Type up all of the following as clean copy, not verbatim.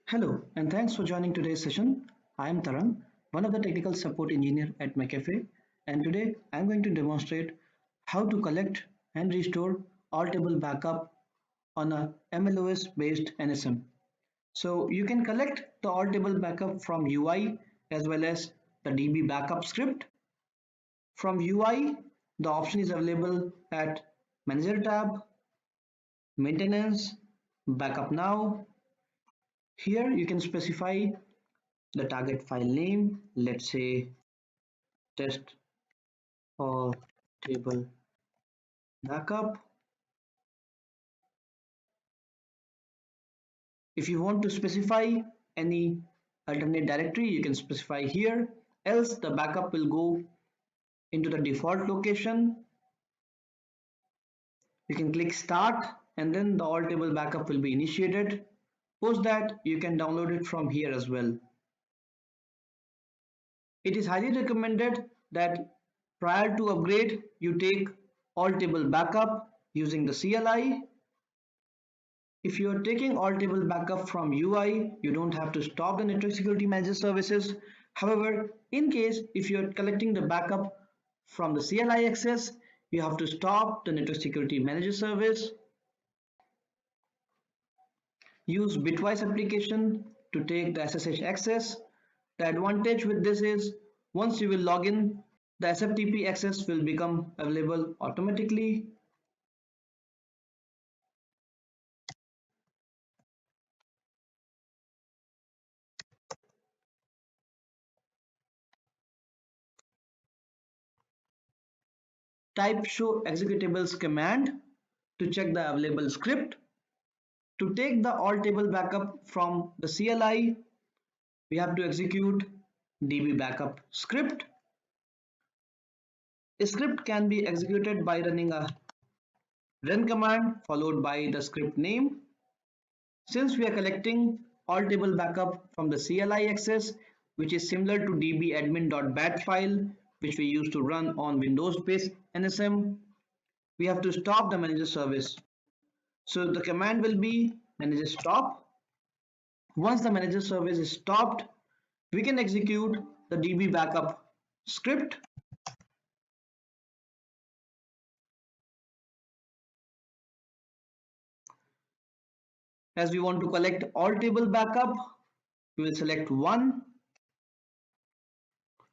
Hello, and thanks for joining today's session. I am Tarang, one of the technical support engineer at McAfee, and today I'm going to demonstrate how to collect and restore all table backup on a MLOS based NSM. So you can collect the all table backup from UI as well as the DB backup script. From UI, the option is available at Manager tab, Maintenance, Backup Now. Here you can specify the target file name, let's say test or table backup. If you want to specify any alternate directory, you can specify here, else the backup will go into the default location. You can click start and then the all table backup will be initiated. Post that you can download it from here as well. It is highly recommended that prior to upgrade you take all table backup using the CLI. If you are taking all table backup from UI, you don't have to stop the network security manager services. However, in case if you are collecting the backup from the CLI access, you have to stop the network security manager service. Use Bitwise application to take the SSH access. The advantage with this is once you will log in, the SFTP access will become available automatically. Type show executables command to check the available script. To take the all table backup from the CLI, we have to execute db backup script. A script can be executed by running a run command followed by the script name. Since we are collecting all table backup from the CLI access, which is similar to dbadmin.bat file, which we used to run on Windows based NSM, we have to stop the manager service. So the command will be manager stop. Once the manager service is stopped, we can execute the db backup script. As we want to collect all table backup, we will select one.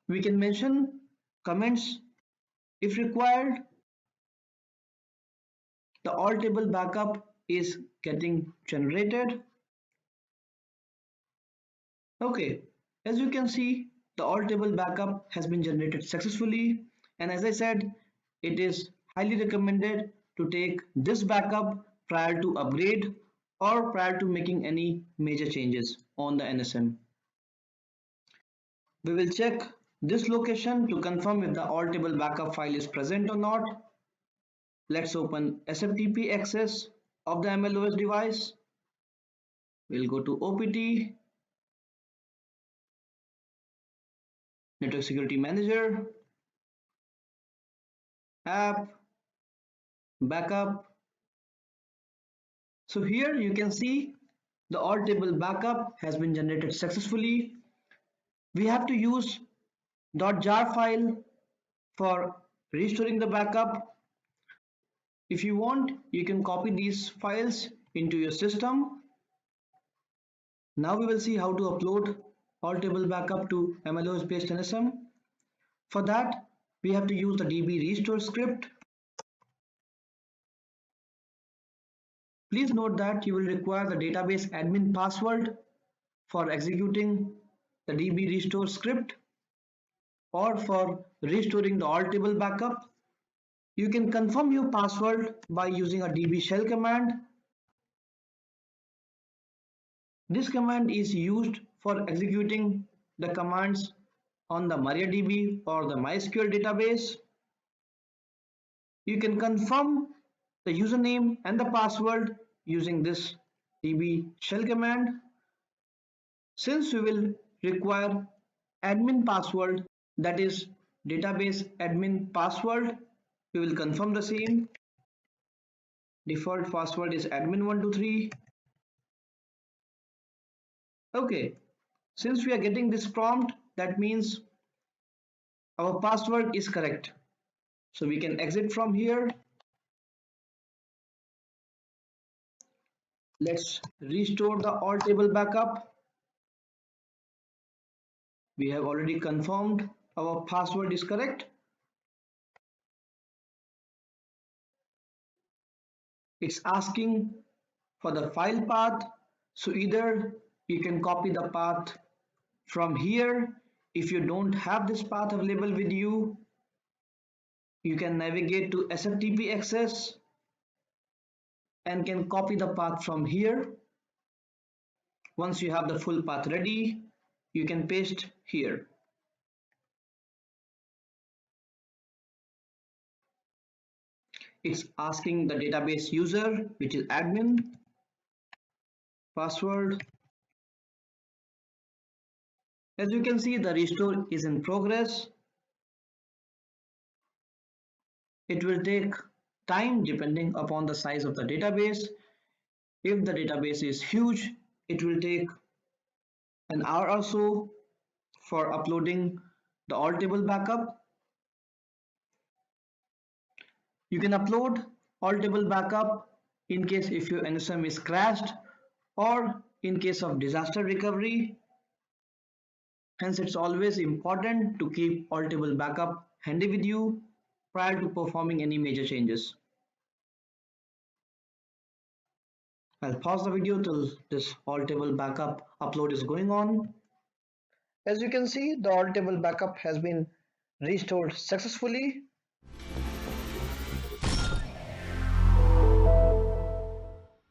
We can mention comments if required. The all table backup is getting generated. Okay, as you can see, the all table backup has been generated successfully, and as I said, it is highly recommended to take this backup prior to upgrade or prior to making any major changes on the NSM. We will check this location to confirm if the all table backup file is present or not. Let's open SFTP access of the MLOS device. We'll go to OPT, Network Security Manager, App, Backup. So here you can see the all table backup has been generated successfully. We have to use .jar file for restoring the backup. If you want, you can copy these files into your system. Now we will see how to upload all table backup to MLOS based NSM. For that, we have to use the db restore script. Please note that you will require the database admin password for executing the db restore script or for restoring the all table backup. You can confirm your password by using a db shell command. This command is used for executing the commands on the MariaDB or the MySQL database. You can confirm the username and the password using this db shell command. Since we will require admin password, that is database admin password, we will confirm the same. Default password is admin123. Okay, since we are getting this prompt, that means our password is correct. So we can exit from here. Let's restore the all table backup. We have already confirmed our password is correct. It's asking for the file path. So either you can copy the path from here. If you don't have this path available with you, you can navigate to SFTP access and can copy the path from here. Once you have the full path ready, you can paste here. It's asking the database user, which is admin, password. As you can see, the restore is in progress. It will take time depending upon the size of the database. If the database is huge, it will take an hour or so for uploading the all table backup. You can upload all table backup in case if your NSM is crashed or in case of disaster recovery. Hence, it's always important to keep all table backup handy with you prior to performing any major changes. I'll pause the video till this all table backup upload is going on. As you can see, the all table backup has been restored successfully.